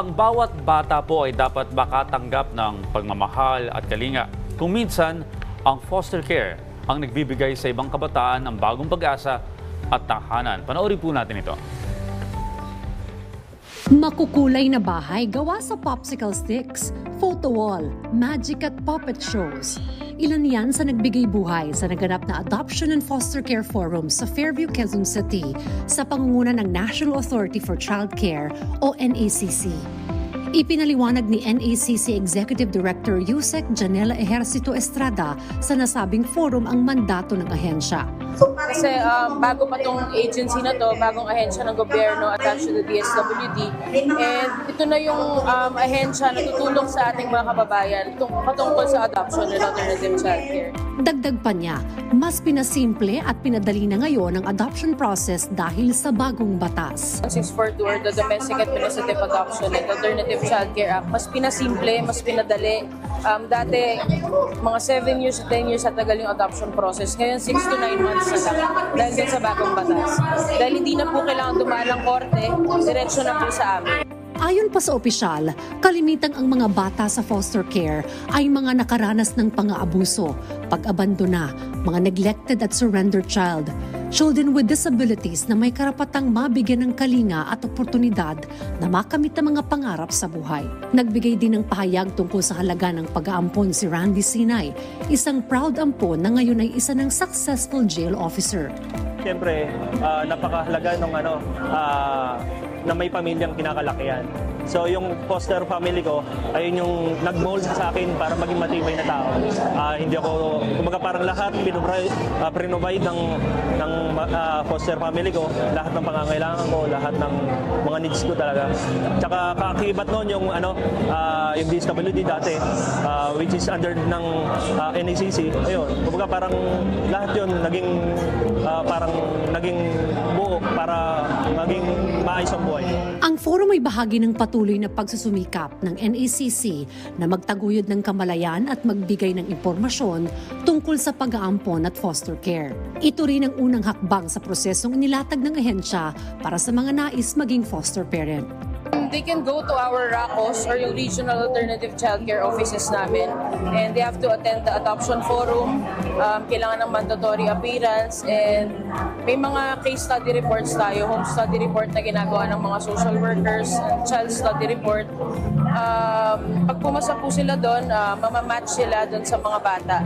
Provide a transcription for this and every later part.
Ang bawat bata po ay dapat makatanggap ng pagmamahal at kalinga. Kung minsan, ang foster care ang nagbibigay sa ibang kabataan ng bagong pag-asa at tahanan. Panoorin po natin ito. Makukulay na bahay gawa sa popsicle sticks, photo wall, magic at puppet shows. Ilan yan sa nagbigay buhay sa naganap na Adoption and Foster Care Forum sa Fairview, Quezon City sa pangunguna ng National Authority for Child Care o NACC. Ipinaliwanag ni NACC Executive Director Yusek Janela Ejercito Estrada sa nasabing forum ang mandato ng ahensya. Kasi bago pa tong agency na to, bagong ahensya ng gobyerno attached to the DSWD, and ito na yung ahensya na tutulong sa ating mga kababayan patungkol sa adoption and alternative childcare. Dagdag pa niya, mas pinasimple at pinadali na ngayon ang adoption process dahil sa bagong batas. 642 or the Domestic Administrative Adoption and Alternative Childcare Act, mas pinasimple, mas pinadali. Dati, mga 7 years to 10 years at tagal yung adoption process. Ngayon, 6 to 9 months na lang dahil din sa bagong batas. Dahil hindi na po kailangan dumaan ng korte, diretso na po sa amin. Ayon pa sa opisyal, kalimitang ang mga bata sa foster care ay mga nakaranas ng pang-aabuso, pag-abandona, mga neglected at surrendered child, children with disabilities na may karapatang mabigyan ng kalinga at oportunidad na makamit ang mga pangarap sa buhay. Nagbigay din ng pahayag tungkol sa halaga ng pag-aampon si Randy Sinay, isang proud ampon na ngayon ay isa ng successful jail officer. Siyempre, napakahalaga ng na may pamilyang kinakalakihan. So yung foster family ko, ayun yung nag-mold sa akin para maging matibay na tao. Hindi ako, kumbaga parang lahat pinrovide ng foster family ko, lahat ng pangangailangan ko, lahat ng mga needs ko talaga. Tsaka kaakibat noon yung yung DSWD dati, which is under ng NACC. Ayun, kumbaga parang lahat yun naging buo para maging maayos ang buhay. Ang forum ay bahagi ng patuloy na pagsusumikap ng NACC na magtaguyod ng kamalayan at magbigay ng impormasyon tungkol sa pag-aampon at foster care. Ito rin ang unang hakbang sa prosesong inilatag ng ahensya para sa mga nais maging foster parent. They can go to our RACOS or yung Regional Alternative Childcare Offices namin, and they have to attend the adoption forum, kailangan ng mandatory appearance, and may mga case study reports tayo, home study report na ginagawa ng mga social workers, child study report. Pag pumasa po sila doon, mamamatch sila doon sa mga bata.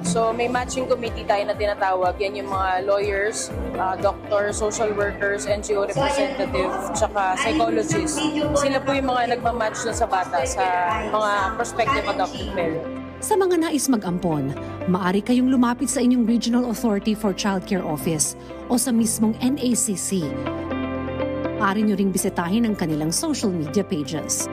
So may matching committee tayo na tinatawag. Yan yung mga lawyers, doctors, social workers, NGO representative, tsaka psychologists. Sila po yung mga nagmamatch na sa bata sa mga prospective adoptive parent. Sa mga nais mag-ampon, maaari kayong lumapit sa inyong Regional Authority for Child Care Office o sa mismong NACC. Maaari nyo ring bisitahin ang kanilang social media pages.